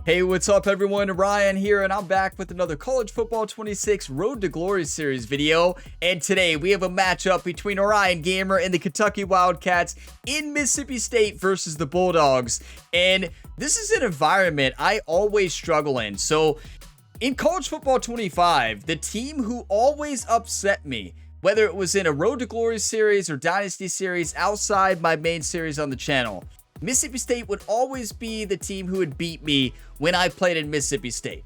Hey, what's up everyone? Ryan here, and I'm back with another College Football 26 Road to Glory series video. And today we have a matchup between Orion Gamer and the Kentucky Wildcats in Mississippi State versus the Bulldogs. And this is an environment I always struggle in. So in College Football 25, the team who always upset me, whether it was in a Road to Glory series or Dynasty series outside my main series on the channel, Mississippi State would always be the team who would beat me when I played in Mississippi State.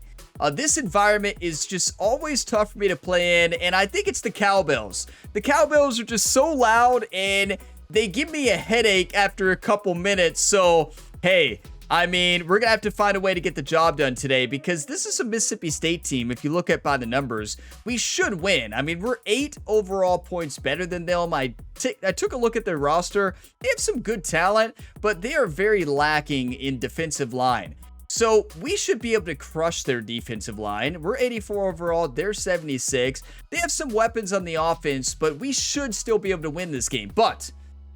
This environment is just always tough for me to play in, and I think it's the Cowbells. The Cowbells are just so loud, and they give me a headache after a couple minutes, so hey, I mean, we're going to have to find a way to get the job done today because this is a Mississippi State team. If you look at by the numbers, we should win. I mean, we're 8 overall points better than them. I took a look at their roster. They have some good talent, but they are very lacking in defensive line. So we should be able to crush their defensive line. We're 84 overall. They're 76. They have some weapons on the offense, but we should still be able to win this game. But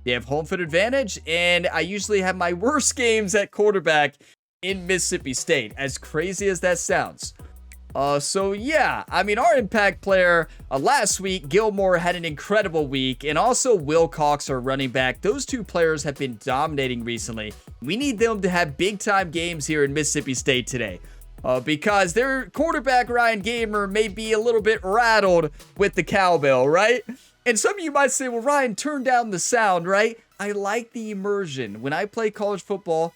they have home field advantage, and I usually have my worst games at quarterback in Mississippi State, as crazy as that sounds. So yeah, I mean, our impact player last week, Gilmore, had an incredible week, and also Wilcox, our running back. Those two players have been dominating recently. We need them to have big-time games here in Mississippi State today. Because their quarterback, Ryan Gamer, may be a little bit rattled with the cowbell, right? And some of you might say, well, Ryan, turn down the sound, right? I like the immersion. When I play college football,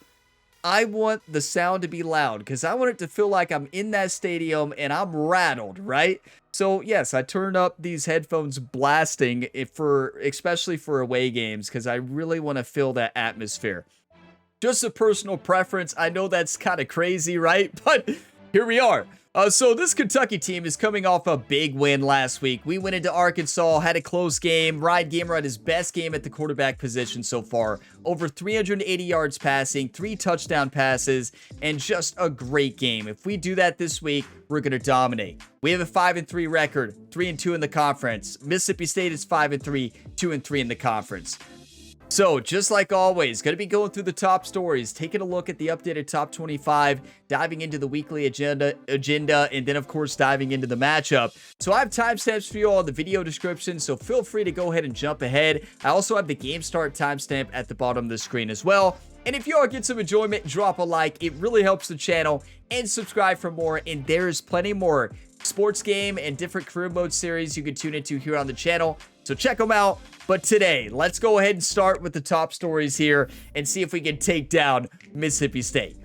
I want the sound to be loud because I want it to feel like I'm in that stadium and I'm rattled, right? So yes, I turned up these headphones blasting especially for away games because I really want to feel that atmosphere. Just a personal preference. I know that's kind of crazy, right? But here we are. So this Kentucky team is coming off a big win last week. We went into Arkansas, had a close game. Ryan Gamer had his best game at the quarterback position so far. Over 380 yards passing, 3 touchdown passes, and just a great game. If we do that this week, we're going to dominate. We have a 5-3 record, 3-2 in the conference. Mississippi State is 5-3, 2-3 in the conference. So, just like always, going to be going through the top stories, taking a look at the updated top 25, diving into the weekly agenda, and then, of course, diving into the matchup. So, I have timestamps for you all in the video description, so feel free to go ahead and jump ahead. I also have the game start timestamp at the bottom of the screen as well. And if you all get some enjoyment, drop a like. It really helps the channel, and subscribe for more. And there is plenty more sports game and different career mode series you can tune into here on the channel. So check them out. But today, let's go ahead and start with the top stories here and see if we can take down Mississippi State.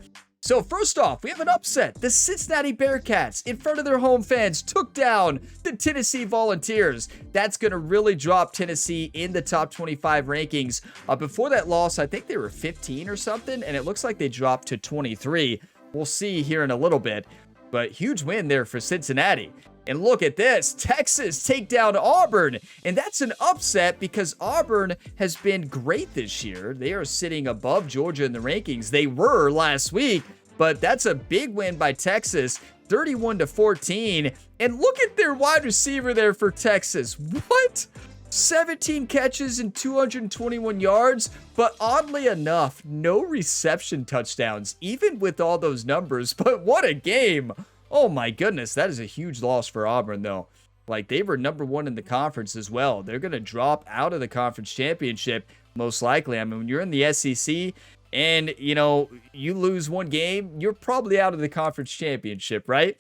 So first off, we have an upset. The Cincinnati Bearcats, in front of their home fans, took down the Tennessee Volunteers. That's going to really drop Tennessee in the top 25 rankings. Before that loss, I think they were 15 or something, and it looks like they dropped to 23. We'll see here in a little bit. But huge win there for Cincinnati. And look at this, Texas take down Auburn. And that's an upset because Auburn has been great this year. They are sitting above Georgia in the rankings. They were last week, but that's a big win by Texas, 31-14. And look at their wide receiver there for Texas. What? 17 catches and 221 yards, but oddly enough, no reception touchdowns, even with all those numbers. But what a game. Oh my goodness, that is a huge loss for Auburn, though. Like, they were number 1 in the conference as well. They're going to drop out of the conference championship, most likely. I mean, when you're in the SEC and, you know, you lose one game, you're probably out of the conference championship, right?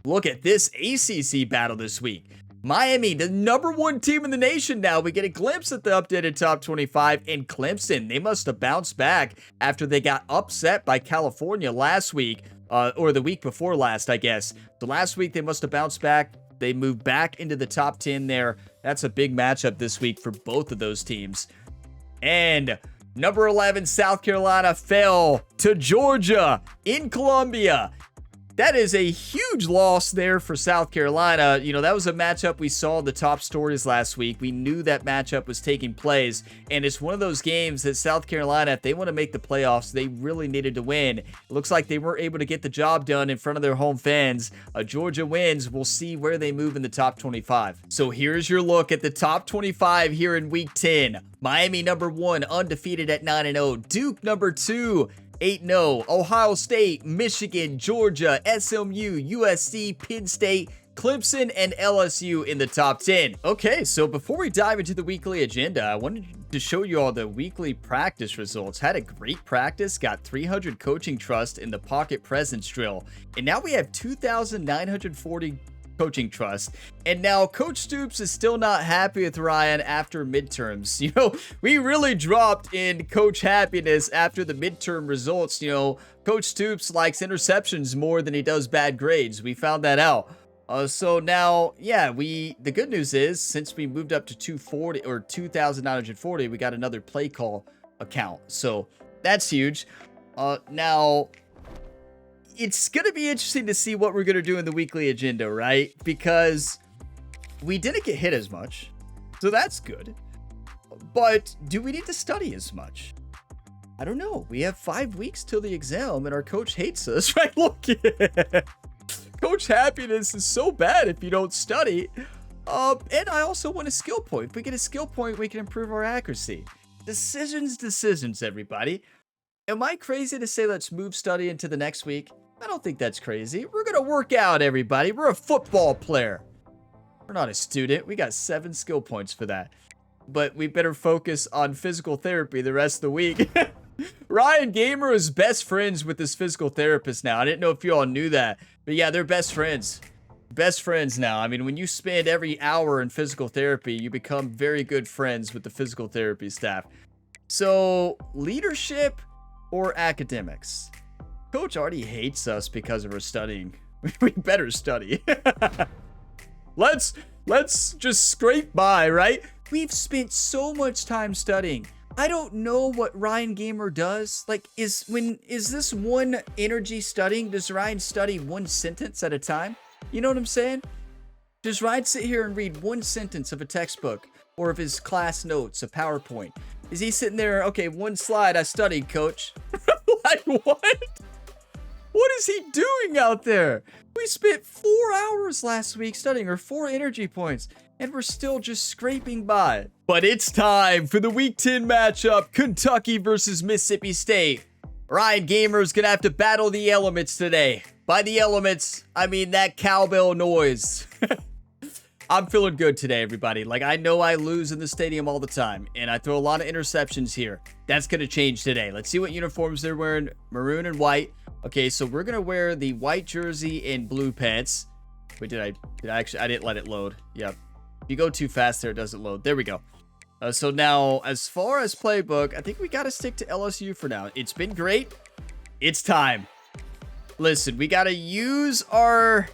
Look at this ACC battle this week. Miami, the number 1 team in the nation now. We get a glimpse at the updated top 25. And Clemson, they must have bounced back after they got upset by California last week. Or the week before last, I guess. So last week, they must have bounced back. They moved back into the top 10 there. That's a big matchup this week for both of those teams. And number 11, South Carolina fell to Georgia in Columbia. That is a huge loss there for South Carolina. You know, that was a matchup we saw in the top stories last week. We knew that matchup was taking place, and it's one of those games that South Carolina, if they want to make the playoffs, they really needed to win. It looks like they were able to get the job done in front of their home fans. Georgia wins. We'll see where they move in the top 25. So here's your look at the top 25 here in week 10. Miami number 1, undefeated at 9-0. Duke number 2, 8-0. Ohio State, Michigan, Georgia, SMU, USC, Penn State, Clemson, and LSU in the top 10. Okay, so before we dive into the weekly agenda, I wanted to show you all the weekly practice results. Had a great practice, got 300 coaching trust in the pocket presence drill, and now we have 2,940 coaching trust. And now Coach Stoops is still not happy with Ryan after midterms. You know, we really dropped in coach happiness after the midterm results. You know, Coach Stoops likes interceptions more than he does bad grades. We found that out. So now, yeah, the good news is, since we moved up to 240 or 2,940, we got another play call account. So that's huge. Now, it's going to be interesting to see what we're going to do in the weekly agenda, right? Because we didn't get hit as much, so that's good. But do we need to study as much? I don't know. We have 5 weeks till the exam, and our coach hates us, right? Look, Coach happiness is so bad if you don't study. And I also want a skill point. If we get a skill point, we can improve our accuracy. Decisions, everybody. Am I crazy to say let's move study into the next week? I don't think that's crazy. We're going to work out, everybody. We're a football player. We're not a student. We got 7 skill points for that. But we better focus on physical therapy the rest of the week. Ryan Gamer is best friends with his physical therapist now. I didn't know if you all knew that. But yeah, they're best friends. Best friends now. I mean, when you spend every hour in physical therapy, you become very good friends with the physical therapy staff. So, leadership or academics? Coach already hates us because of our studying. We better study. Let's just scrape by, right? We've spent so much time studying. I don't know what Ryan Gamer does. Like, is this one energy studying? Does Ryan study one sentence at a time? You know what I'm saying? Does Ryan sit here and read one sentence of a textbook or of his class notes, a PowerPoint? Is he sitting there, okay, one slide I studied, coach? Like, what? What is he doing out there? We spent 4 hours last week studying, or 4 energy points, and we're still just scraping by. But it's time for the Week 10 matchup, Kentucky versus Mississippi State. Ryan Gamer is going to have to battle the elements today. By the elements, I mean that cowbell noise. I'm feeling good today, everybody. Like, I know I lose in the stadium all the time, and I throw a lot of interceptions here. That's going to change today. Let's see what uniforms they're wearing. Maroon and white. Okay, so we're going to wear the white jersey and blue pants. Wait, I didn't let it load. Yep. If you go too fast there, it doesn't load. There we go. So now, as far as playbook, I think we got to stick to LSU for now. It's been great. It's time. Listen, we got to use our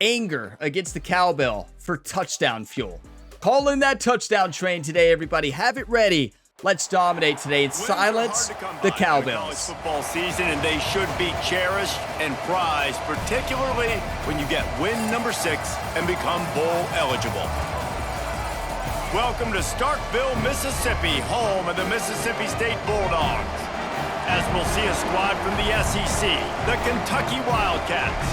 anger against the cowbell for touchdown fuel. Call in that touchdown train today, everybody. Have it ready. Let's dominate today and silence the cowbells. Football season, and they should be cherished and prized, particularly when you get win number 6 and become bowl eligible. Welcome to Starkville, Mississippi, home of the Mississippi State Bulldogs. As we'll see a squad from the SEC, the Kentucky Wildcats,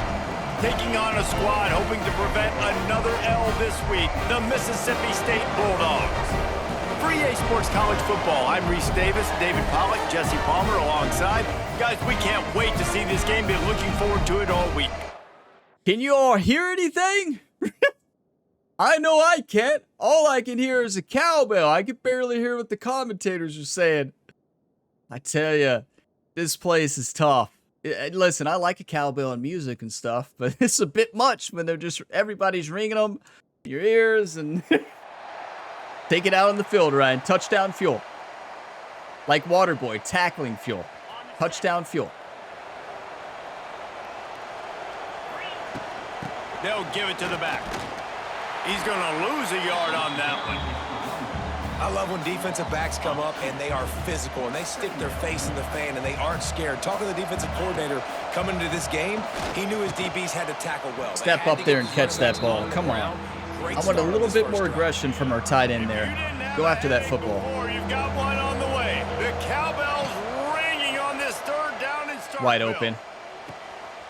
taking on a squad hoping to prevent another L this week, the Mississippi State Bulldogs. For EA Sports College Football, I'm Reese Davis, David Pollack, Jesse Palmer alongside. Guys, we can't wait to see this game. Been looking forward to it all week. Can you all hear anything? I know I can't. All I can hear is a cowbell. I can barely hear what the commentators are saying. I tell you, this place is tough. Listen, I like a cowbell and music and stuff, but it's a bit much when they're just, everybody's ringing them in your ears and... Take it out on the field, Ryan. Touchdown fuel. Like Waterboy, tackling fuel. Touchdown fuel. They'll give it to the back. He's going to lose a yard on that one. I love when defensive backs come up and they are physical and they stick their face in the fan and they aren't scared. Talking to the defensive coordinator coming into this game, he knew his DBs had to tackle well. Step up there and catch that ball. Come on. I want a little bit more aggression from our tight end there. Go after that football. You've got one on the way. The cowbells ringing on this third down and start. Wide open.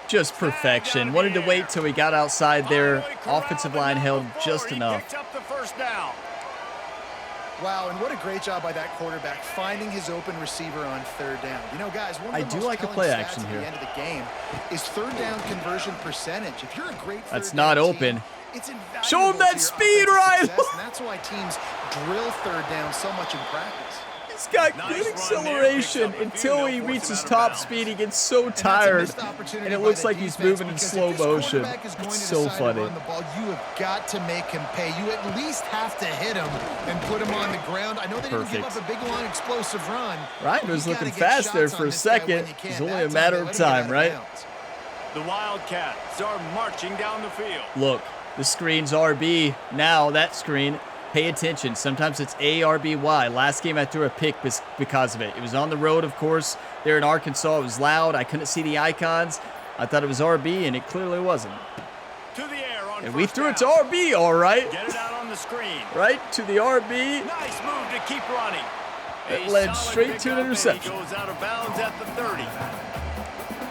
Just perfection. Wanted to wait till we got outside there. Offensive line held just enough. Wow, and what a great job by that quarterback finding his open receiver on third down. You know, guys, one of the most like a telling play stats action at here. the end of the game is third down conversion percentage. If you're a great That's third not down open. team, it's invaluable Show him to that your speed, offensive Ryan. success, and that's why teams drill third down so much in practice. He's got good acceleration until he reaches top speed. He gets so tired, and it looks like he's moving in slow motion. It's so funny. You have got to make him pay. You at least have to hit him and put him on the ground. I know they didn't give up a big, long, explosive run. Ryan was looking fast there for a second. It's only a matter of time, right? The Wildcats are marching down the field. Look, the screen's RB. Now that screen. Pay attention. Sometimes it's A-R-B-Y. Last game I threw a pick because of it. It was on the road, of course. There in Arkansas, it was loud. I couldn't see the icons. I thought it was RB, and it clearly wasn't. To the air on and we threw it to RB, all right. Get it out on the screen. Right to the RB. Nice move to keep running. It led straight to an interception. He goes out of bounds at the 30.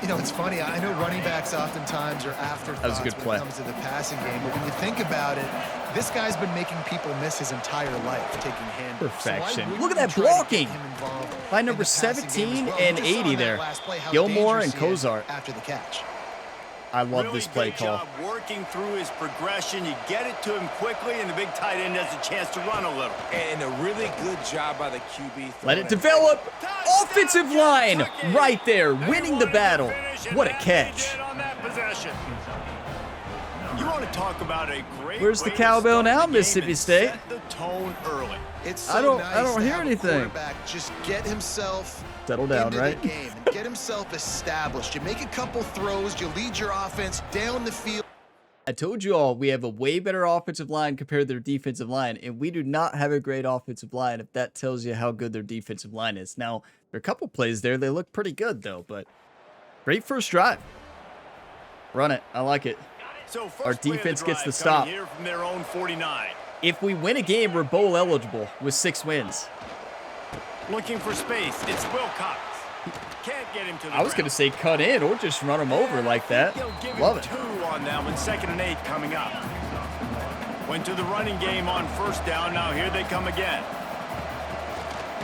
You know, it's funny. I know running backs oftentimes are afterthoughts that was a good play. when it comes to the passing game, but when you think about it, this guy's been making people miss his entire life taking handoffs. Perfection. So Look at that blocking by number 17 and 80 there. Gilmore and Kozart. After the catch. I love really this play good call. Job working through his progression. You get it to him quickly, and the big tight end has a chance to run a little. And a really good job by the QB. Let it develop. Offensive line right there, winning the battle. What a catch. You want to talk about a great Where's the cowbell now, Mississippi State? Set the tone early. It's so I don't nice to hear have a anything. quarterback just get himself Settle down, into right? the game and get himself established. You make a couple throws, you lead your offense down the field. I told you all we have a way better offensive line compared to their defensive line, and we do not have a great offensive line if that tells you how good their defensive line is. Now, there are a couple plays there. They look pretty good, though, but great first drive. Run it. I like it. So Our defense gets the stop. Here from their own 49. If we win a game, we're bowl eligible with 6 wins. Looking for space. It's Wilcox. Can't get him to the I was going to say cut in or just run him over like that. Love it. 2 on that one. 2nd and 8 coming up. Went to the running game on first down. Now here they come again.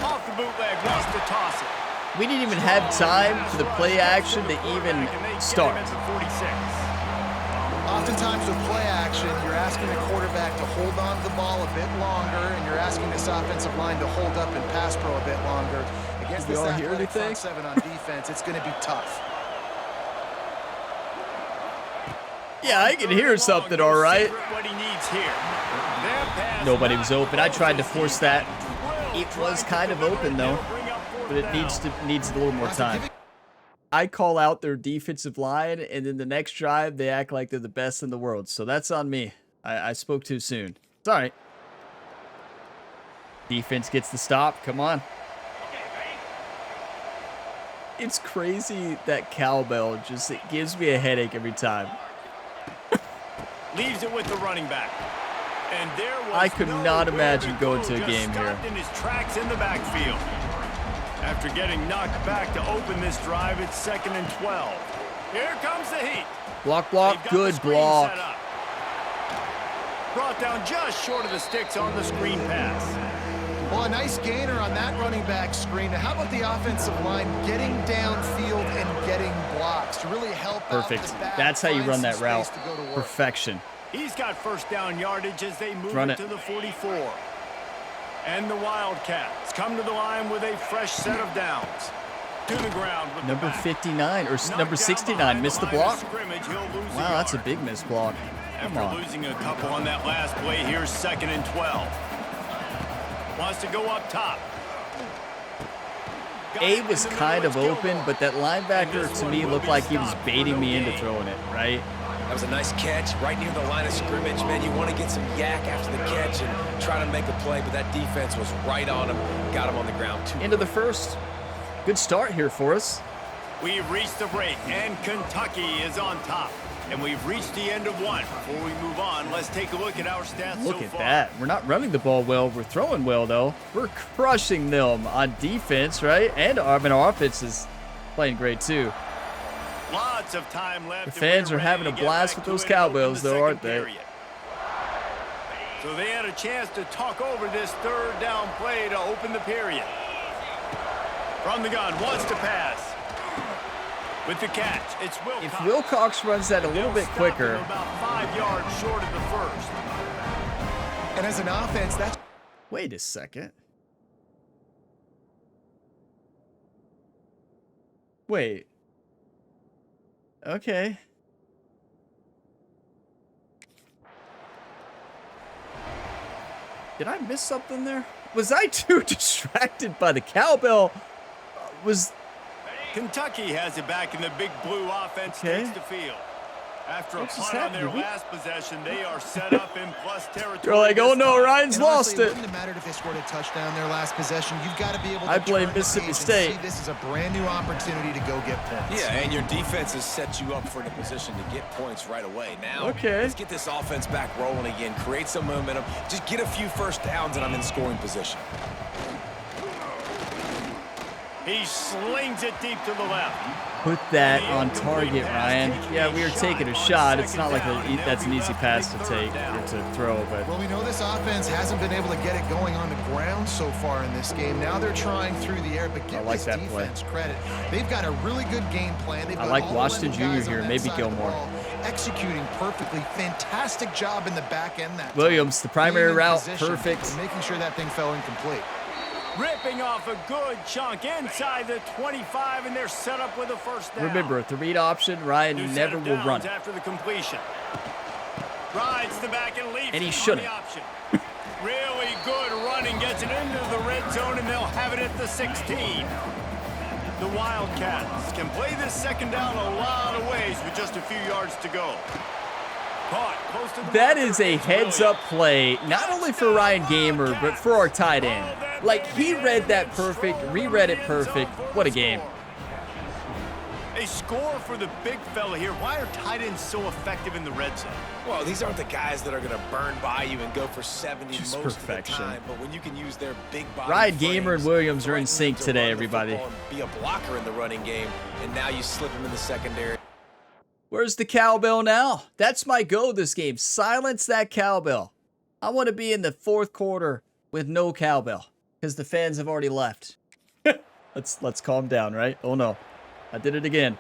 Off the bootleg, wants to toss it. We didn't even have time for the play action to even start. Oftentimes with play action, you're asking the quarterback to hold on to the ball a bit longer, and you're asking this offensive line to hold up and pass pro a bit longer. Against this athletic front seven on defense, it's going to be tough. Yeah, I can hear something, all right. What he needs here. Nobody was open. I tried to force that. It was kind of open, though, but it needs a little more time. I call out their defensive line, and then the next drive, they act like they're the best in the world. So that's on me. I spoke too soon. It's all right. Defense gets the stop. Come on. It's crazy that cowbell just it gives me a headache every time. Leaves it with the running back. And there was I could not imagine going to a game here. In his tracks in the backfield. After getting knocked back to open this drive, it's 2nd and 12. Here comes the heat. Block, good block. Brought down just short of the sticks on the screen pass. Well, a nice gainer on that running back screen. Now, how about the offensive line getting downfield and getting blocks to really help Perfect. out the back, That's how you run that route. to go to work. Perfection. He's got first down yardage as they move it to the 44. And the Wildcats come to the line with a fresh set of downs. To the ground with number 59 or number 69 missed the block. Wow, that's a big missed block. Come on. After losing a couple on that last play, here's 2nd and 12. Wants to go up top. A was kind of open, but that linebacker to me looked like he was baiting me into throwing it, right? That was a nice catch right near the line of scrimmage. Man, you want to get some yak after the catch and try to make a play, but that defense was right on him. Got him on the ground, too. Into the first. Good start here for us. We've reached the break, and Kentucky is on top. And we've reached the end of one. Before we move on, let's take a look at our stats Look so at far. that. We're not running the ball well. We're throwing well, though. We're crushing them on defense, right? And our offense is playing great, too. Lots of time left. The fans are having a blast with those cowbells, though, aren't they? So they had a chance to talk over this third down play to open the period. From the gun, wants to pass. With the catch, it's Wilcox. If Wilcox runs that a little bit quicker. About 5 yards short of the first. And as an offense, that's... Wait a second. Wait. Okay. Did I miss something there? Was I too distracted by the cowbell? Kentucky has it back in the big blue offense takes the field. After a punt on their last possession, they are set up in plus territory. You're like, oh no, Ryan's lost it. It wouldn't have mattered if they scored a touchdown their last possession. You've got to be able to I blame Mississippi State. This is a brand new opportunity to go get points. Yeah, and your defense has set you up for the position to get points right away. Now, let's get this offense back rolling again. Create some momentum. Just get a few first downs, and I'm in scoring position. He slings it deep to the left. Put that on target, Ryan. Yeah, we were taking a shot. It's not like that's an easy pass to take or to throw, but... Well, we know this offense hasn't been able to get it going on the ground so far in this game. Now they're trying through the air, but give this defense credit. They've got a really good game plan. I like Washington Jr. here, maybe Gilmore. Executing perfectly. Fantastic job in the back end. Williams, the primary route, perfect. Making sure that thing fell incomplete. Ripping off a good chunk inside the 25, and they're set up with a first down. Remember, the read option, Ryan never will run it. After the completion. Rides the back and leaps. And he shouldn't. Really good running, gets it into the red zone, and they'll have it at the 16. The Wildcats can play this second down a lot of ways with just a few yards to go. That is a heads-up play, not only for Ryan Gamer, but for our tight end. Like, he read that perfect, reread it perfect. What a game. A score for the big fella here. Why are tight ends so effective in the red zone? Well, these aren't the guys that are going to burn by you and go for 70 Just most perfection. of the time. But when you can use their big body Ryan Gamer and Williams are in sync today, everybody. Be a blocker in the running game, and now you slip them in the secondary. Where's the cowbell now? That's my go this game. Silence that cowbell. I want to be in the fourth quarter with no cowbell because the fans have already left. Let's calm down, right? Oh no, I did it again.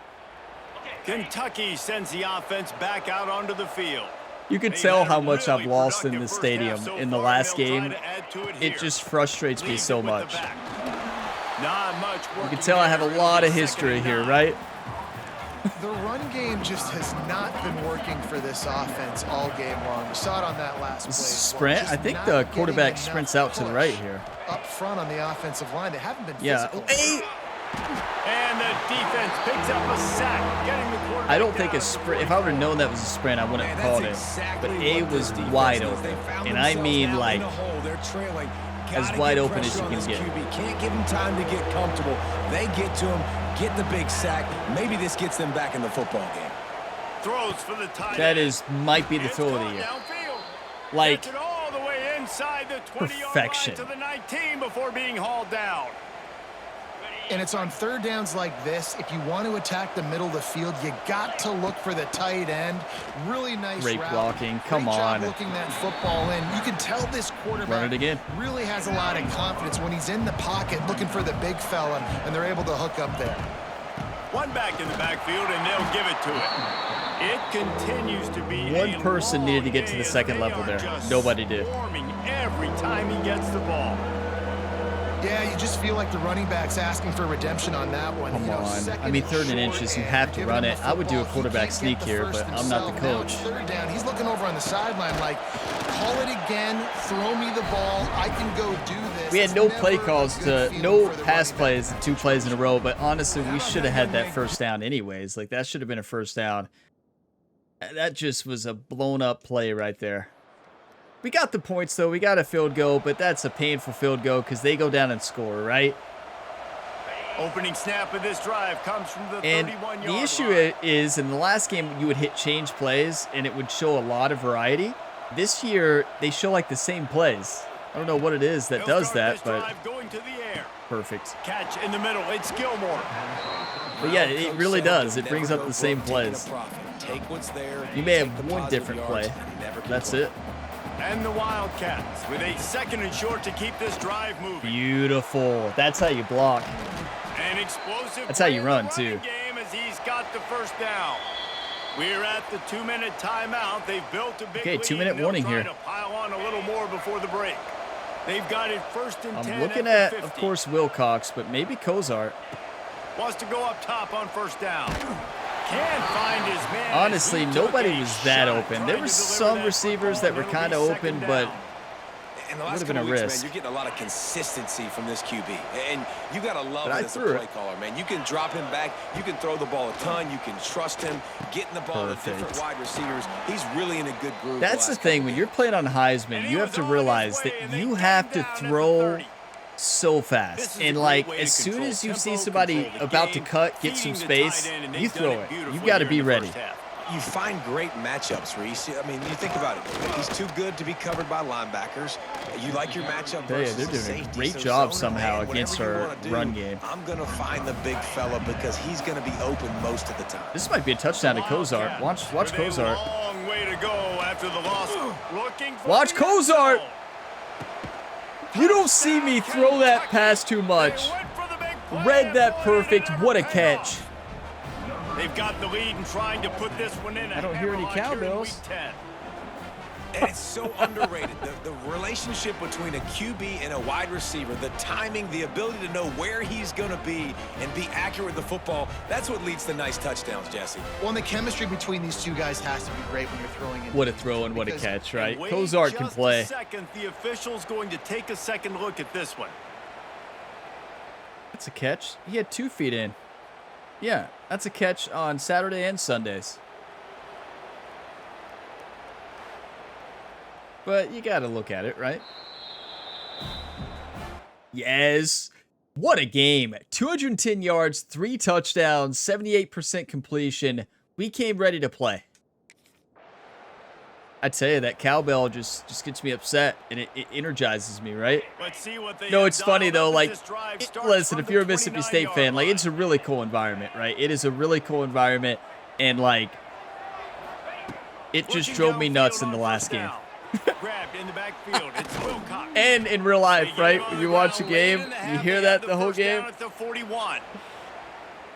Kentucky sends the offense back out onto the field. You can tell how much I've lost in the stadium in the last game. It just frustrates me so much. You can tell I have a lot of history here, right? The run game just has not been working for this offense all game long. We saw it on that last play. Sprint? I think the quarterback sprints out to the right here. Up front on the offensive line, they haven't been physical. And the defense picks up a sack, getting the quarterback. I don't think a sprint. If I would have known that was a sprint, I wouldn't have called it. But A was wide open, and I mean like as wide open as you can get. Can't give them time to get comfortable. They get to him, get the big sack. Maybe this gets them back in the football game. Throws for the tight that might be the throw of the year. Like all the way inside the 20-yard line to the 19 before being hauled down. And it's on third downs like this. If you want to attack the middle of the field, you got to look for the tight end. Really nice great route. Blocking. Come on. Looking that football in. You can tell this quarterback Run it again. Really has a lot of confidence when he's in the pocket looking for the big fella, and they're able to hook up there. One back in the backfield, and they'll give it to it. It continues to be one person needed to get to the second level there. Nobody did. Every time he gets the ball. Yeah, you just feel like the running back's asking for redemption on that one. Come on. I mean, third and inches, you have to run it. I would do a quarterback sneak here, but I'm not the coach. Third down, he's looking over on the sideline like, call it again, throw me the ball, I can go do this. We had no play calls no pass plays, 2 plays in a row, but honestly, we should have had that first down anyways. Like, that should have been a first down. That just was a blown up play right there. We got the points, though. We got a field goal, but that's a painful field goal because they go down and score, right? Opening snap of this drive comes from the 31-yard line. And the issue is, in the last game, you would hit change plays, and it would show a lot of variety. This year, they show, like, the same plays. I don't know what it is that does that, but perfect. Catch in the middle. It's Gilmore. But, yeah, it really does. It brings up the same plays. You may have one different play. That's it. And the Wildcats with a 2nd and short to keep this drive moving. Beautiful. That's how you block. An explosive. That's how you run, too. Game as he's got the first down. We're at the 2-minute timeout. They've built a big okay, 2-minute warning here. To pile on a little more before the break. They've got it 1st and 10. I'm looking at, of course, Wilcox, but maybe Kozart. Wants to go up top on 1st down. Can't find his man. Honestly, nobody was that open. There were some receivers that were kind of open, but in the would last have been a couple weeks, risk. man, you're getting a lot of consistency from this QB, and you got to love it as a threw play caller, man. You can drop him back, you can throw the ball a ton, you can trust him, getting the ball to different wide receivers. He's really in a good groove. That's the thing. When you're playing on Heisman, you have to realize that you have to throw so fast, and like as soon as you see somebody about to cut, get some space, you throw it. You got to be ready. You find great matchups, Reese. I mean, you think about it. He's too good to be covered by linebackers. You like your matchup versus they're doing safety, a great so job zone somehow man, against whatever you our wanna do, run game. I'm going to find the big fella because he's going to be open most of the time. This might be a touchdown to Kozart. Watch Kozart. Long way to go after the loss. Watch Kozart. You don't see me throw that pass too much. Read that perfect. What a catch. They've got the lead and trying to put this one in. I don't hear any cowbells. And it's so underrated. The relationship between a QB and a wide receiver, the timing, the ability to know where he's going to be and be accurate with the football, that's what leads to nice touchdowns, Jesse. Well, and the chemistry between these two guys has to be great when you're throwing in. What a throw and what a catch, right? Kozart can play. The official's going to take a second look at this one. That's a catch. He had 2 feet in. Yeah, that's a catch on Saturday and Sundays. But you got to look at it, right? Yes. What a game. 210 yards, 3 touchdowns, 78% completion. We came ready to play. I tell you, that cowbell just gets me upset, and it energizes me, right? Let's see what they No, it's funny, though. Like, listen, if you're a Mississippi State fan, like, it's a really cool environment, right? It is a really cool environment, and, like, it just drove me nuts in the last game. And in real life, right? When you watch a game, you hear that the whole game.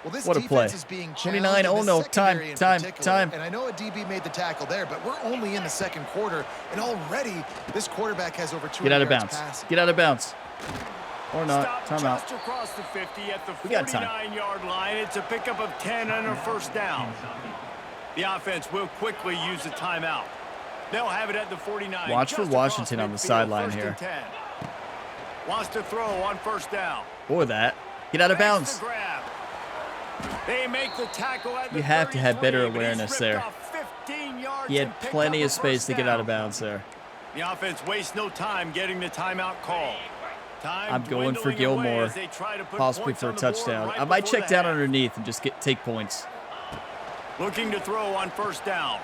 Well, this what a play. Is being 29. Oh, no. Time. And I know a DB made the tackle there, but we're only in the 2nd quarter, and already this quarterback has over 200 Get out of yards bounds. passing. Get out of bounds. Or not. Timeout. Across the 50 at the we got time. 49-yard line. It's a pickup of 10 and a 1st down. The offense will quickly use the timeout. They'll have it at the 49. Watch for Washington on the sideline here. Wants to throw on 1st down. Or that. Get out of bounds. They make the tackle at the you have to have better awareness there. He had plenty of space to get out of bounds there. The offense wastes no time getting the timeout call. I'm going for Gilmore, possibly for a touchdown. I might check down underneath and just take points. Looking to throw on 1st down.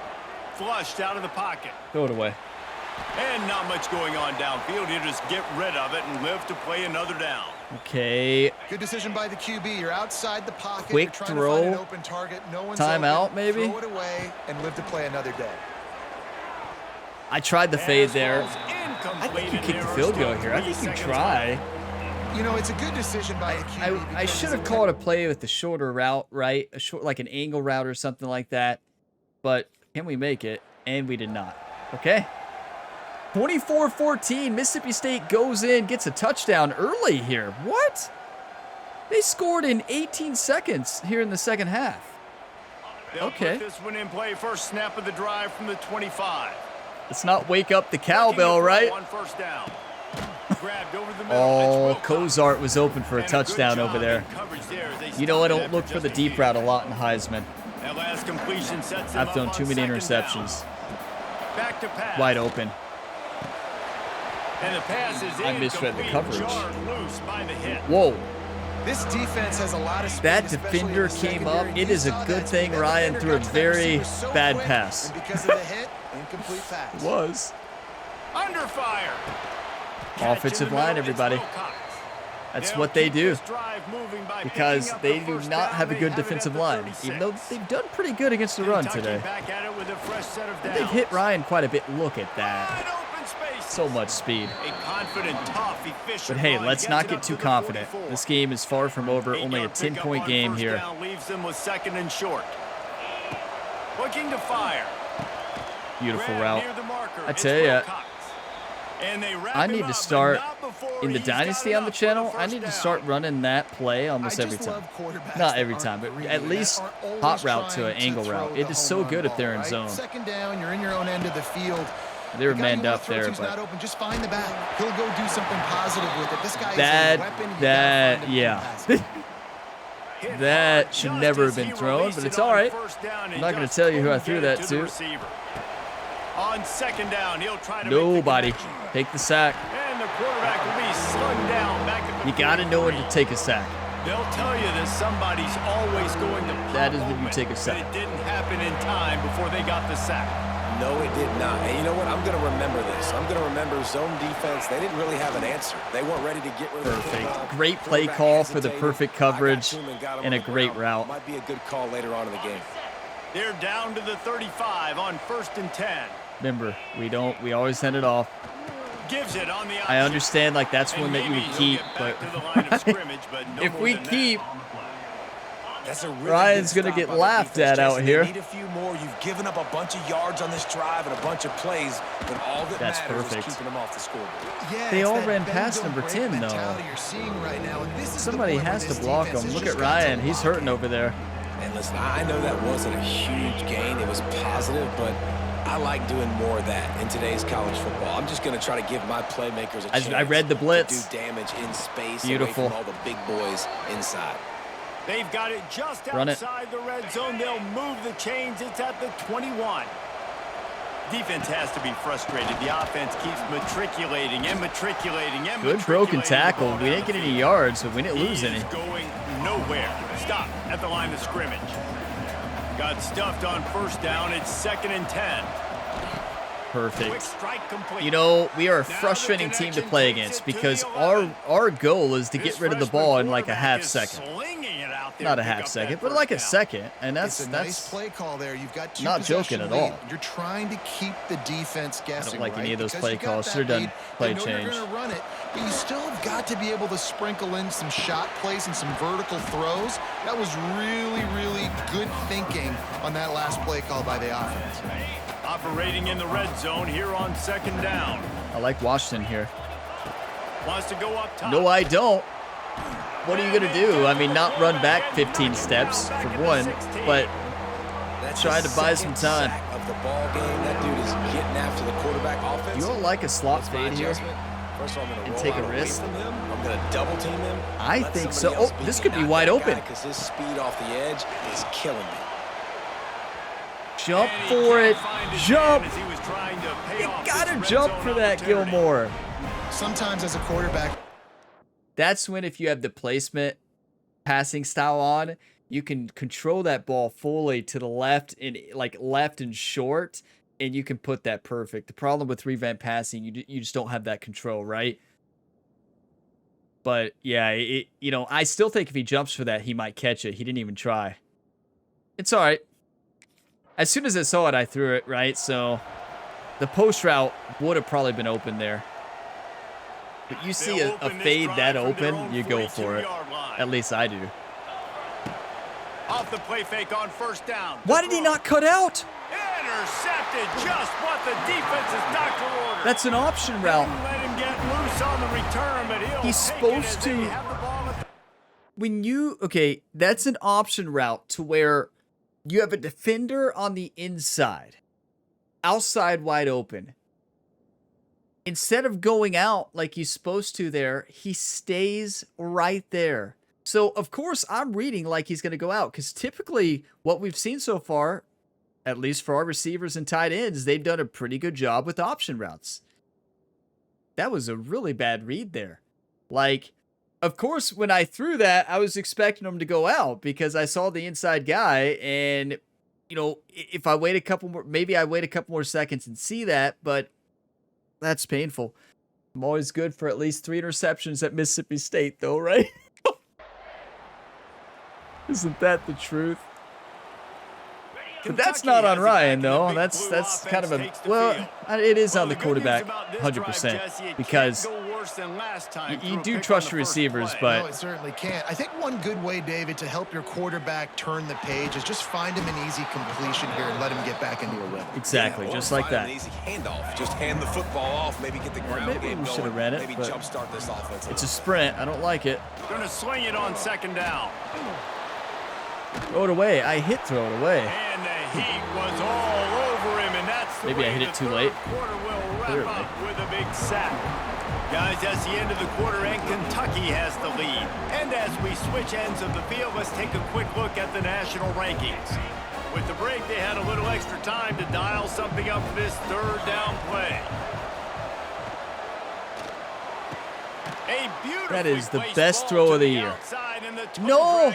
Flushed out of the pocket. Throw it away. And not much going on downfield. You just get rid of it and live to play another down. Okay. Good decision by the QB. You're outside the pocket. Quick You're trying throw. to find an open target. No one's timeout, open. maybe? Throw it away and live to play another day. I tried the fade there. I think you kick the field goal here. I think you try. You know, it's a good decision by the QB. I should have called a play with the shorter route, right? A short, like an angle route or something like that. But can we make it? And we did not. Okay. 24-14. Mississippi State goes in, gets a touchdown early here. What? They scored in 18 seconds here in the 2nd half. They'll put this one in play. First snap of the drive from the 25. Let's not wake up the cowbell, right? On 1st down. Grabbed over the middle. Oh, Kozart was open for a touchdown over there. You know, I don't look for the deep route a lot in Heisman. That last completion sets them I've thrown too many interceptions. Back to pass. Wide open. And the pass is I misread the coverage. Loose by the hit. Whoa. This defense has a lot of speed. That defender came up. It is a good thing Ryan threw a very bad pass. Because of the hit, incomplete pass. It was. Under fire. Offensive line, everybody. That's what they do. Because they do not have a good defensive line. Even though they've done pretty good against the run today. And they've hit Ryan quite a bit. Look at that. So much speed. A confident, tough, efficient But hey, run let's gets not it get up too to the confident. 44. This game is far from over. Only a 8-yard pickup 10-point on game first here. down leaves them with 2nd and short. Looking to fire. Beautiful Ran route. near the marker. I It's tell ya, Wilcox. And they wrap I him need up, to but start not before in the he's got Dynasty on the enough for channel. I first need to down. start running that play almost every time. Not every time, but at least hot route to an angle route. It is so good if they're in zone. 2nd down, you're in your own end of the field. They were The guy you manned wanna up throw there, to's not but open. Just find the back. He'll go do something positive with it. This guy is a that, weapon. You gotta find him yeah. and pass it. That should never have been thrown, but it's all right. I'm not going to tell you who I threw that to. On 2nd down, he'll try to Nobody. make the connection. Take the sack. And the quarterback will be slung down back at the You got to know when to take a sack. They'll tell you that somebody's always going to pop That is when you open, take a but sack. it didn't happen in time before they got the sack. No, it did not. And you know what? I'm going to remember this. I'm going to remember zone defense. They didn't really have an answer. They weren't ready to get rid of the Perfect. football. Great play Quarterback call for the hesitated. perfect I got coverage to him and got him and on a the great ground. route. Might be a good call later on in the game. They're down to the 35 on 1st and 10. Remember, we always send it off. Gives it on the I option. understand like that's And one that you maybe would he'll keep, get but back to the line of scrimmage, but no if more we than that. keep, That's a really Ryan's good gonna stop get by the laughed defense, at out Jason. here. They need a few more. You've given up a bunch of yards on this drive and a bunch of plays, but all that That's matters perfect. is keeping them off the scoreboard. Yeah, They it's all that ran bend, past don't number break 10 though. mentality you're seeing right now, and this is the Somebody point where has to this block defense him. has Look just at got to Ryan. He's lock hurting in. over there. And listen, I know that wasn't a huge gain. It was positive, but I like doing more of that in today's college football. I'm just going to try to give my playmakers a chance I read the blitz. to do damage in space Beautiful. away from all the big boys inside. They've got it just Run it. outside the red zone. They'll move the chains. It's at the 21. Defense has to be frustrated. The offense keeps matriculating and matriculating and Good broken matriculating the tackle. ball We down didn't the get any field. yards, so we didn't lose He any. is going nowhere. Stop at the line of scrimmage. Got stuffed on 1st down. It's 2nd and 10. Quick Perfect. strike complete. You know, we are a Now the frustrating team to connection play takes against it to because the 11. our goal is to This get rid of the freshman ball in like a quarterback half is second. slinging it out there Not to a pick half up second, that but first like a down. second. And It's a nice that's play call there. You've got two not joking possession at all. lead. You're trying to keep the defense guessing. like right? any of those Because play you got calls. that Should've done lead. play They know change. You're going to run it, but you still have got to be able to sprinkle in some shot plays and some vertical throws. That was really, really good thinking on that last play call by the offense. Operating in the red zone here on 2nd down. I like Washington here. Wants to go up top. No, I don't. What are you going to do? I mean, not run back 15 steps for one, but That's Trying his to buy some second time. sack of the ball game. That dude is getting after the quarterback offense. you don't like a slot That's my fade here? adjustment. First of all, I'm gonna and roll take a out away risk? from him. I'm going to double team him. I Let think somebody so. else Oh, beat this me, could be not wide that open. Because his speed off the edge is killing me. Jump And he for can't it. find his Jump. man as he was trying to pay You off got this to red jump zone for that, opportunity. Gilmore. Sometimes as a quarterback, That's when if you have the placement passing style on, you can control that ball fully to the left and like left and short, and you can put that perfect. The problem with revamp passing, you just don't have that control, right? But yeah, I still think if he jumps for that, he might catch it. He didn't even try. It's all right. As soon as I saw it, I threw it, right? So the post route would have probably been open there. But you see They'll a open this fade drive that from their open, own you go for it. 42-yard line. At least I do. Off the play fake on 1st down. Why did he not cut out? Intercepted, just what the defense's doctor ordered. That's an option route. Didn't let him get loose on the return, but he'll He's take supposed it as to- they have the ball at Okay, that's an option route to where you have a defender on the inside, outside wide open. Instead of going out like he's supposed to there, he stays right there. So, of course, I'm reading like he's going to go out because typically what we've seen so far, at least for our receivers and tight ends, they've done a pretty good job with option routes. That was a really bad read there. Like, of course, when I threw that, I was expecting him to go out because I saw the inside guy. And, if I wait a couple more, maybe I wait a couple more seconds and see that, but that's painful. I'm always good for at least 3 interceptions at Mississippi State, though, right? Isn't that the truth? But that's not on Ryan, though. That's kind of a, well, it is on the quarterback 100% because you do trust your receivers, but no, it certainly can't. I think one good way, David, to help your quarterback turn the page is just find him an easy completion here and let him get back into a rhythm. Exactly, just like that. An easy handoff. Just hand the football off. Maybe get the ground maybe game we should have going. read it. Maybe jumpstart this offense. It's a sprint. I don't like it. Gonna swing it on second down. Throw it away. I hit throw it away. And the heat was all over him, and that's the Maybe I way hit it the too third late. quarter will wrap Clearly. up with a big sack. Guys, that's the end of the quarter, and Kentucky has the lead. And as we switch ends of the field, let's take a quick look at the national rankings. With the break, they had a little extra time to dial something up for this third down play. That is the best throw of the year. No!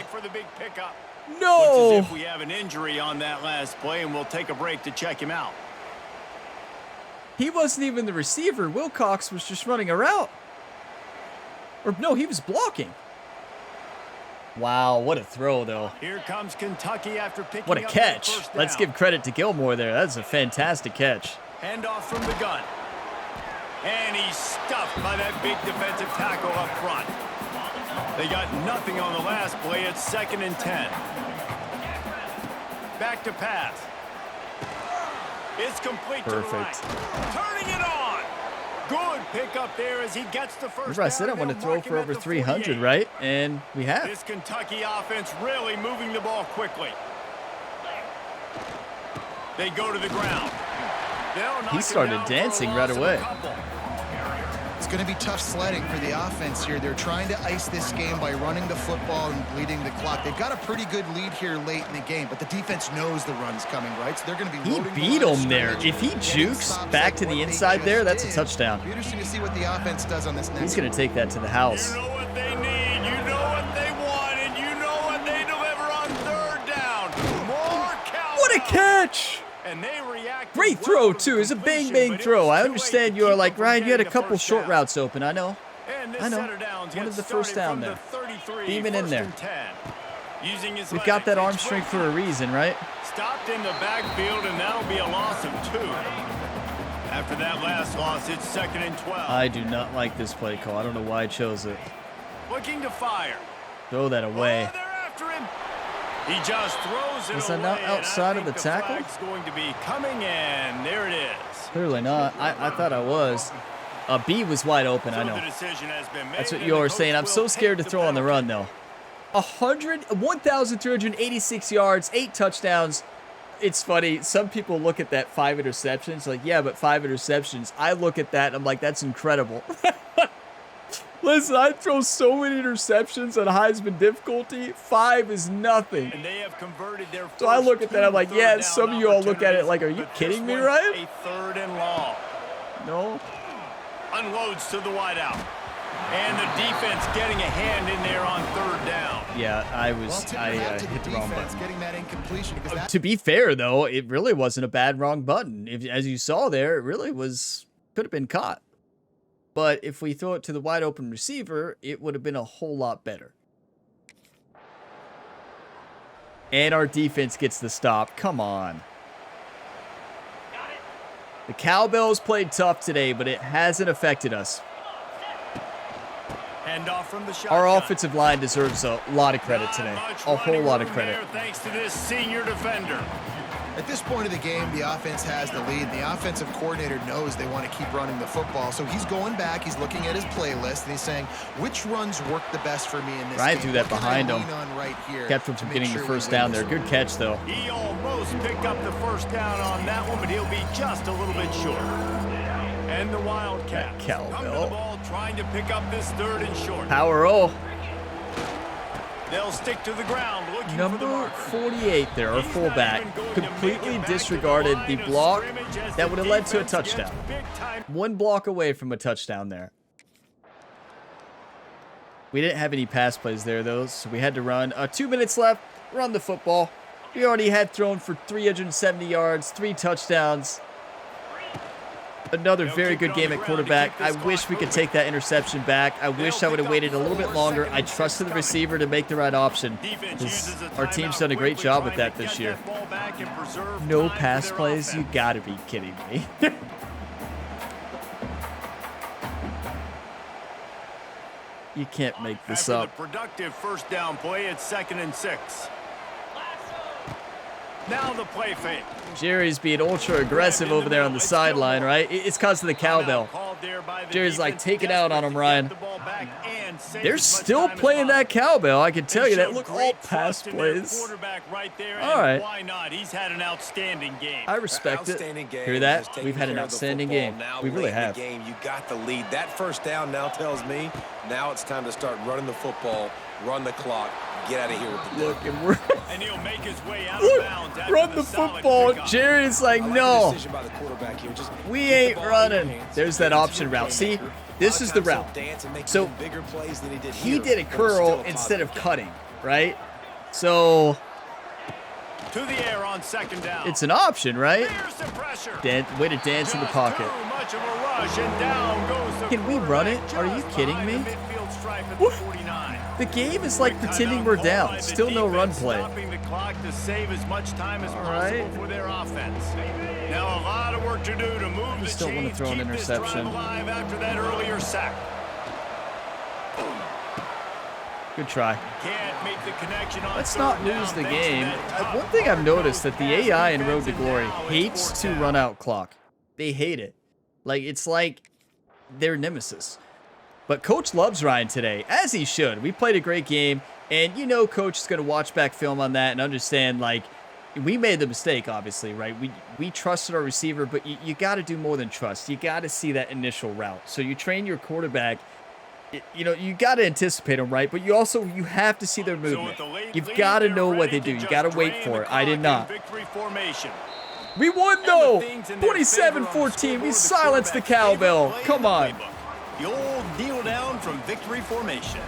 No! Looks as if we have an injury on that last play, and we'll take a break to check him out. He wasn't even the receiver. Wilcox was just running a route. Or no, he was blocking. Wow, what a throw, though. Here comes Kentucky after picking What a up catch. that first Let's down. give credit to Gilmore there. That's a fantastic catch. Handoff from the gun. And he's stuffed by that big defensive tackle up front. They got nothing on the last play. It's 2nd and 10. Back to pass. It's complete Perfect. to the right. Turning it on. Good pickup there as he gets the first Remember I said I down. want to They'll throw mark for him at over the 300, 48. right? And we have. This Kentucky offense really moving the ball quickly. They go to the ground. He started dancing right away. It's going to be tough sledding for the offense here. They're trying to ice this game by running the football and bleeding the clock. They've got a pretty good lead here late in the game, but the defense knows the run's coming, right? So they're going to be He loading beat the line of him there. scrimmage, If he getting jukes stops back like to the what they inside just there, that's a did. touchdown. It'll be interesting to see what the offense does on this next He's going to take that to the house. You know what they need, you know what they want, and you know what they deliver on third down. More count. What a catch! And they react. Great throw, too. It's a bang-bang throw. I understand you are like, Ryan, you had a couple short routes open. I know. I know. Wanted the first down there. Beaming in there. We've got that arm strength for a reason, right? Stopped in the backfield, and that'll be a loss of 2. After that last loss, it's 2nd and 12. I do not like this play call. I don't know why I chose it. Looking to fire. Throw that away. Oh, they're after him. He just throws it Was away. that not outside of and I the think tackle? flag's going to be coming in. There it is. Clearly not. I thought I was. B was wide open, I So know. the decision has been made, That's what and you the are coach saying. I'm so will scared to take throw on the run, penalty. though. 1,386 yards, 8 touchdowns. It's funny. Some people look at that 5 interceptions, like, yeah, but 5 interceptions. I look at that, and I'm like, that's incredible. Listen, I throw so many interceptions on Heisman difficulty. 5 is nothing. And they have converted their So I look at that, I'm like, first yeah, third some down of you all look at it like, are you opportunities, kidding me, but this Ryan? one's a 3rd and long. No. Unloads to the wideout. And the defense getting a hand in there on 3rd down. Yeah, I Well, hit the wrong button. getting that incompletion because that To be fair, though, it really wasn't a bad wrong button. As you saw there, it really could have been caught. But if we throw it to the wide open receiver, it would have been a whole lot better. And our defense gets the stop. Come on. The Cowbells played tough today, but it hasn't affected us. Handoff from the Our shotgun. offensive line deserves a lot of credit Not today. much A whole running lot of room credit. there, thanks to this senior defender. At this point of the game, the offense has the lead. The offensive coordinator knows they want to keep running the football. So he's going back, he's looking at his playlist, and he's saying, which runs work the best for me in this Ryan game? threw that What can I behind him. lean on right here Kept him to from make getting the sure we first win down this there. one? Good catch, though. He almost picked up the first down on that one, but he'll be just a little bit short. And the Wildcats That cowbell. come to the ball trying to pick up this 3rd and short. Power roll. They'll stick to the ground looking for the Number marker. 48 there, our He's not fullback, even going to make completely it back to disregarded line the of block scrimmage as that the would have led to a defense gets touchdown. big time. 1 block away from a touchdown there. We didn't have any pass plays there, though, so we had to run. 2 minutes left. Run the football. We already had thrown for 370 yards, 3 touchdowns. Another very good game at quarterback. I wish we could take that interception back. I wish I would have waited a little bit longer. I trusted the receiver to make the right option. Our team's done a great job with that this year. No pass plays? You gotta be kidding me. You can't make this up. Productive first down play at 2nd and 6. Now the play fake. Jerry's being ultra aggressive over there on the sideline, right? It's because of the cowbell. Jerry's like taking out on him, Ryan. They're still playing that cowbell. I can tell you that. Look, all pass plays. All right. Why not? He's had an outstanding game. I respect it. Hear that? We've had an outstanding game. We really have. You got the lead. That first down now tells me now it's time to start running the football, run the clock, get out of here with the look, and we're and he'll make his way out of bounds. Run the football. Jerry's like, no, we ain't running. There's that option route. See, this is the route. So he did a curl instead of cutting, right? So to the air on 2nd down. It's an option, right? Way to dance in the pocket. Can we run it? Are you kidding me? The game is like pretending we're down. Still no run play. All right. Now a lot of work to do to move the Just don't want to throw an interception. After that earlier sack. Good try. Can't make the connection on Let's not lose the game. One thing I've noticed that the AI in Road to Glory hates to run out clock. They hate it. Like, it's like their nemesis. But Coach loves Ryan today, as he should. We played a great game, and you know Coach is going to watch back film on that and understand, like, we made the mistake, obviously, right? We trusted our receiver, but you got to do more than trust. You got to see that initial route. So you train your quarterback. You know, you got to anticipate them, right? But you have to see their movement. You've got to know what they do. You got to wait for it. I did not. We won, though. 27-14. We silenced the cowbell. Come on. The old kneel down from victory formation.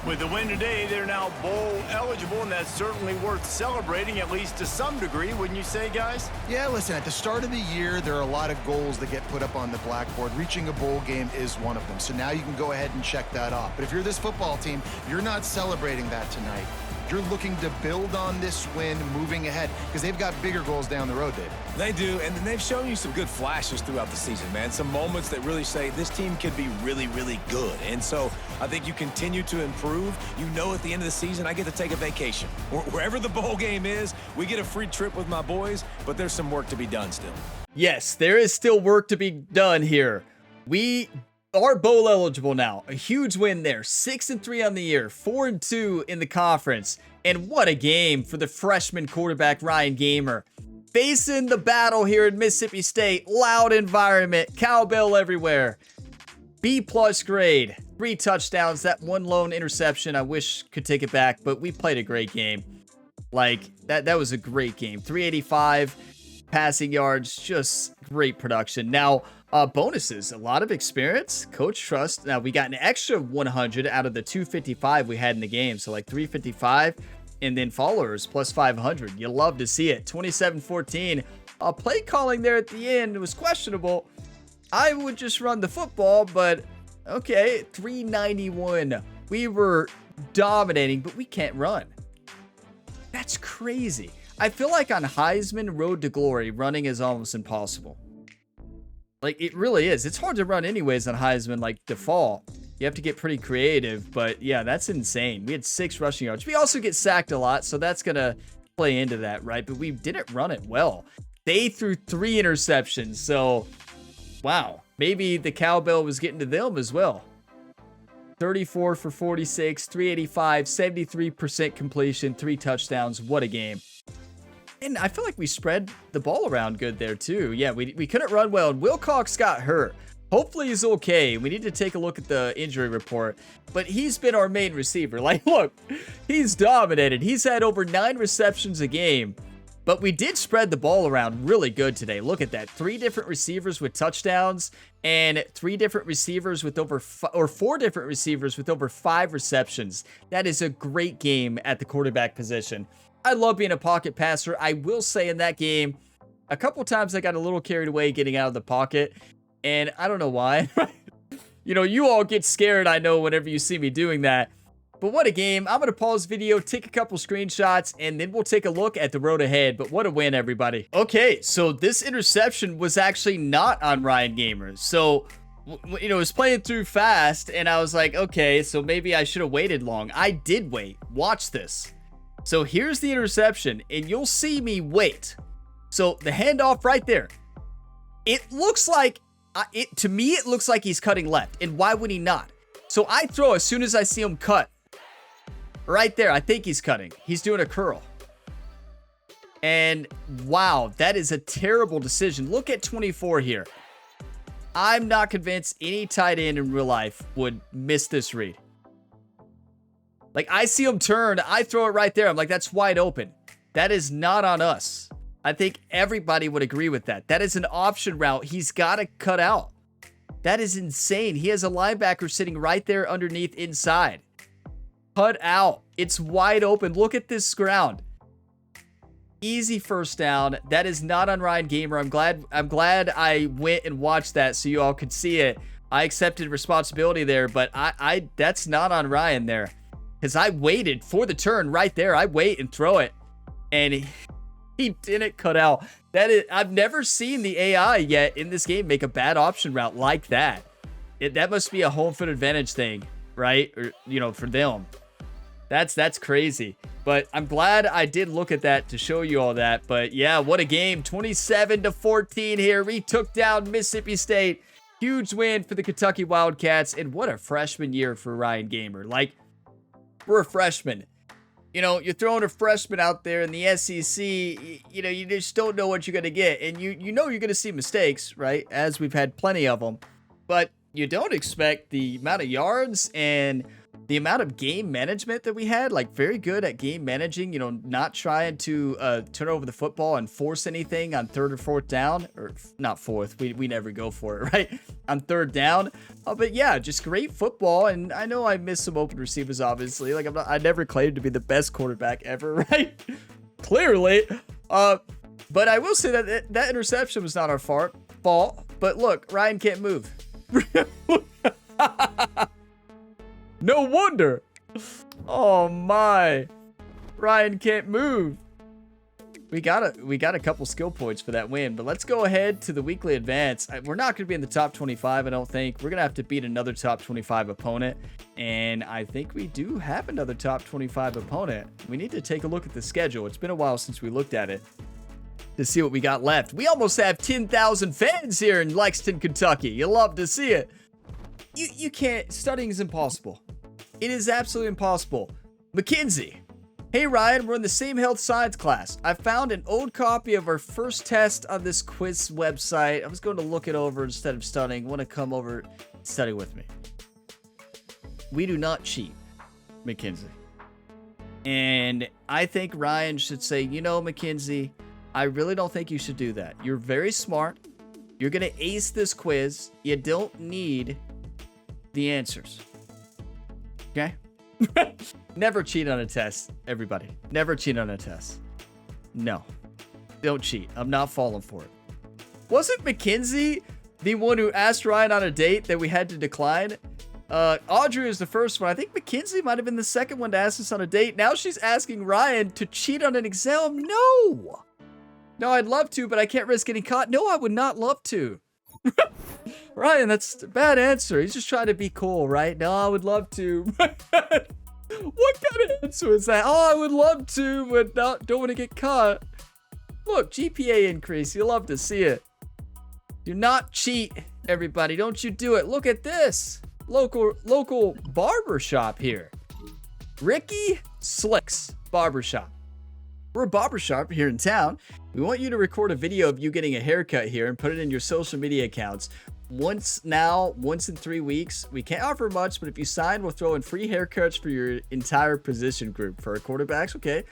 With the win today, they're now bowl eligible, and that's certainly worth celebrating, at least to some degree, wouldn't you say, guys? Yeah, listen, at the start of the year, there are a lot of goals that get put up on the blackboard. Reaching a bowl game is one of them. So now you can go ahead and check that off. But if you're this football team, you're not celebrating that tonight. You're looking to build on this win moving ahead because they've got bigger goals down the road, Dave. They do, and they've shown you some good flashes throughout the season, man. Some moments that really say this team could be really, really good. And so I think you continue to improve. You know at the end of the season, I get to take a vacation. Wherever the bowl game is, we get a free trip with my boys, but there's some work to be done still. Yes, there is still work to be done here. We are bowl eligible now. A huge win there. 6-3 on the year, 4-2 in the conference. And what a game for the freshman quarterback Ryan Gamer. Facing the battle here in Mississippi State. Loud environment, cowbell everywhere. B+ grade, 3 touchdowns. That one lone interception, I wish could take it back, but we played a great game. Like, that was a great game. 385 passing yards, just great production. Now, bonuses, a lot of experience, coach trust. Now we got an extra 100 out of the 255 we had in the game. So like 355 and then followers plus 500. You love to see it. 27-14. Play calling there at the end was questionable. I would just run the football, but okay, 391. We were dominating, but we can't run. That's crazy. I feel like on Heisman Road to Glory, running is almost impossible. Like, it really is. It's hard to run anyways on Heisman, like, default. You have to get pretty creative, but yeah, that's insane. We had 6 rushing yards. We also get sacked a lot, so that's going to play into that, right? But we didn't run it well. They threw 3 interceptions, so wow. Maybe the cowbell was getting to them as well. 34 for 46, 385, 73% completion, 3 touchdowns. What a game. And I feel like we spread the ball around good there too. Yeah, we couldn't run well, and Wilcox got hurt. Hopefully he's okay. We need to take a look at the injury report. But he's been our main receiver. Like, look, he's dominated. He's had over 9 receptions a game. But we did spread the ball around really good today. Look at that. 3 different receivers with touchdowns and 3 different receivers with over 4 different receivers with over 5 receptions. That is a great game at the quarterback position. I love being a pocket passer. I will say in that game, a couple times I got a little carried away getting out of the pocket. And I don't know why. You know, you all get scared, I know, whenever you see me doing that. But what a game. I'm going to pause the video, take a couple screenshots, and then we'll take a look at the road ahead. But what a win, everybody. Okay, so this interception was actually not on Ryan Gamer. So, you know, it was playing through fast, and I was like, okay, so maybe I should have waited long. I did wait. Watch this. So here's the interception, and you'll see me wait. So the handoff right there. It looks like, to me, it looks like he's cutting left. And why would he not? So I throw as soon as I see him cut. Right there, I think he's cutting. He's doing a curl. And wow, that is a terrible decision. Look at 24 here. I'm not convinced any tight end in real life would miss this read. Like, I see him turn, I throw it right there. I'm like, that's wide open. That is not on us. I think everybody would agree with that. That is an option route. He's got to cut out. That is insane. He has a linebacker sitting right there underneath inside. Cut out. It's wide open. Look at this ground. Easy first down. That is not on Ryan Gamer. I'm glad I went and watched that so you all could see it. I accepted responsibility there, but I that's not on Ryan there. Because I waited for the turn right there. I wait and throw it. And he didn't cut out. I've never seen the AI yet in this game make a bad option route like that. That must be a home field advantage thing, right? Or, you know, for them. That's crazy. But I'm glad I did look at that to show you all that. But yeah, what a game. 27-14 here. We took down Mississippi State. Huge win for the Kentucky Wildcats. And what a freshman year for Ryan Gamer. Like, we're a freshman. You know, you're throwing a freshman out there in the SEC, you know, you just don't know what you're going to get. And you know you're going to see mistakes, right? As we've had plenty of them. But you don't expect the amount of yards and the amount of game management that we had. Like, very good at game managing, you know, not trying to turn over the football and force anything on third or fourth down. Or not fourth, we never go for it, right? On third down. But yeah, just great football. And I know I missed some open receivers, obviously. Like, I never claimed to be the best quarterback ever, right? Clearly. But I will say that that interception was not our fault. But look, Ryan can't move. No wonder. Oh my. Ryan can't move. We got a couple skill points for that win, but let's go ahead to the weekly advance. We're not going to be in the top 25, I don't think. We're going to have to beat another top 25 opponent, and I think we do have another top 25 opponent. We need to take a look at the schedule. It's been a while since we looked at it to see what we got left. We almost have 10,000 fans here in Lexington, Kentucky. You love to see it. You can't. Studying is impossible. It is absolutely impossible. Mackenzie. Hey Ryan, we're in the same health science class. I found an old copy of our first test on this quiz website. I was going to look it over instead of studying. Want to come over and study with me? We do not cheat, Mackenzie. And I think Ryan should say, you know, Mackenzie, I really don't think you should do that. You're very smart. You're going to ace this quiz. You don't need the answers. Okay? Never cheat on a test, everybody. Never cheat on a test. No. Don't cheat. I'm not falling for it. Wasn't Mackenzie the one who asked Ryan on a date that we had to decline? Audrey was the first one. I think Mackenzie might have been the second one to ask us on a date. Now she's asking Ryan to cheat on an exam. No. No, I'd love to, but I can't risk getting caught. No, I would not love to. Ryan, that's a bad answer. He's just trying to be cool, right? No, I would love to. What kind of answer is that? Oh, I would love to, but don't want to get caught. Look, GPA increase. You love to see it. Do not cheat, everybody. Don't you do it. Look at this. Local barber shop here. Ricky Slicks Barbershop. We're a barbershop here in town. We want you to record a video of you getting a haircut here and put it in your social media accounts. Once in 3 weeks. We can't offer much, but if you sign, we'll throw in free haircuts for your entire position group. For our quarterbacks, okay.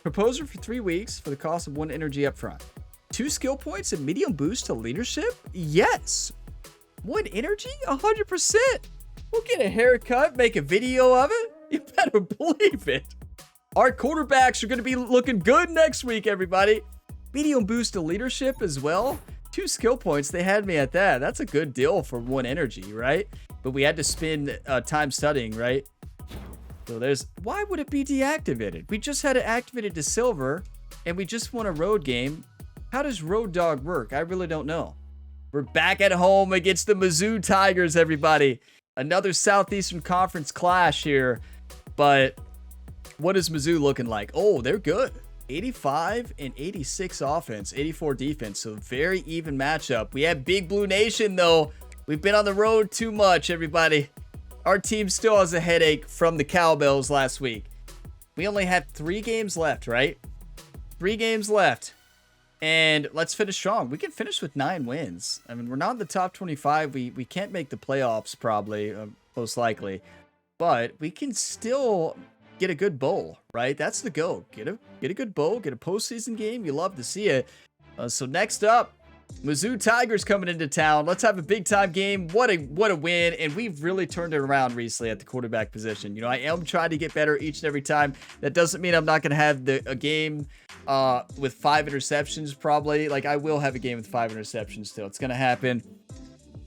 Proposer for 3 weeks for the cost of 1 energy up front. 2 skill points and medium boost to leadership? Yes. 1 energy? 100%. We'll get a haircut, make a video of it. You better believe it. Our quarterbacks are going to be looking good next week, everybody. Medium boost to leadership as well. 2 skill points. They had me at that. That's a good deal for 1 energy, right? But we had to spend time studying, right? So there's, why would it be deactivated? We just had it activated to silver, and we just won a road game. How does Road Dog work? I really don't know. We're back at home against the Mizzou Tigers, everybody. Another Southeastern Conference clash here. But what is Mizzou looking like? Oh, they're good. 85 and 86 offense, 84 defense. So very even matchup. We have Big Blue Nation, though. We've been on the road too much, everybody. Our team still has a headache from the Cowbells last week. We only have 3 games left, right? 3 games left. And let's finish strong. We can finish with 9 wins. I mean, we're not in the top 25. We can't make the playoffs probably, most likely. But we can still get a good bowl, right? That's the goal. Get a good bowl, get a postseason game. You love to see it. So next up, Mizzou Tigers coming into town. Let's have a big time game. What a win. And we've really turned it around recently at the quarterback position. You know, I am trying to get better each and every time. That doesn't mean I'm not going to have a game with 5 interceptions probably. Like, I will have a game with 5 interceptions still. It's going to happen.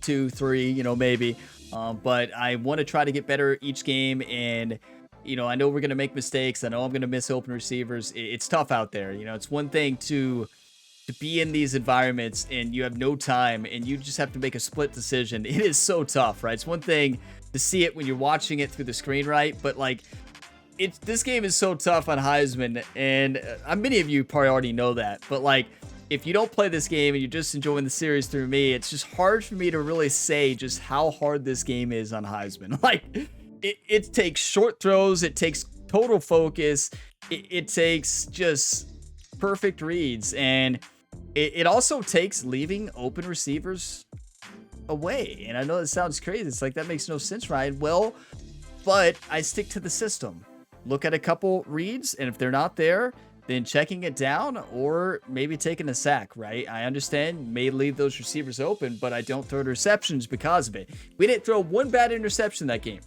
2, 3, you know, maybe. But I want to try to get better each game. And, you know, I know we're going to make mistakes. I know I'm going to miss open receivers. It's tough out there. You know, it's one thing to be in these environments and you have no time and you just have to make a split decision. It is so tough, right? It's one thing to see it when you're watching it through the screen, right? But like, this game is so tough on Heisman, and many of you probably already know that. But like, if you don't play this game and you're just enjoying the series through me, it's just hard for me to really say just how hard this game is on Heisman. Like, it takes short throws, it takes total focus, it takes just perfect reads, and it also takes leaving open receivers away. And I know that sounds crazy. It's like, that makes no sense, Ryan. Well, but I stick to the system. Look at a couple reads, and if they're not there, then checking it down or maybe taking a sack, right? I understand, may leave those receivers open, but I don't throw interceptions because of it. We didn't throw 1 bad interception that game.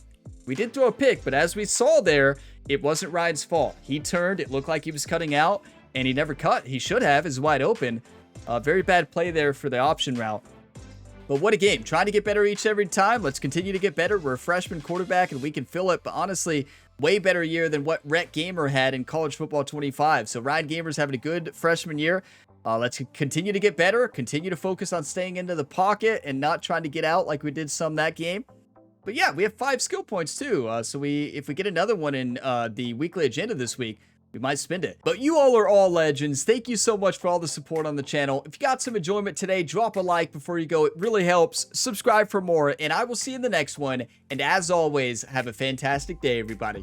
We did throw a pick, but as we saw there, it wasn't Ryan's fault. He turned, it looked like he was cutting out, and he never cut. He should have, is wide open. Very bad play there for the option route. But what a game. Trying to get better each every time. Let's continue to get better. We're a freshman quarterback and we can fill it. But honestly, way better year than what Rhett Gamer had in college football 25. So Ryan Gamer's having a good freshman year. Let's continue to get better. Continue to focus on staying into the pocket and not trying to get out like we did some that game. But yeah, we have 5 skill points too. So if we get another one in the weekly agenda this week, we might spend it. But you all are all legends. Thank you so much for all the support on the channel. If you got some enjoyment today, drop a like before you go. It really helps. Subscribe for more, and I will see you in the next one. And as always, have a fantastic day, everybody.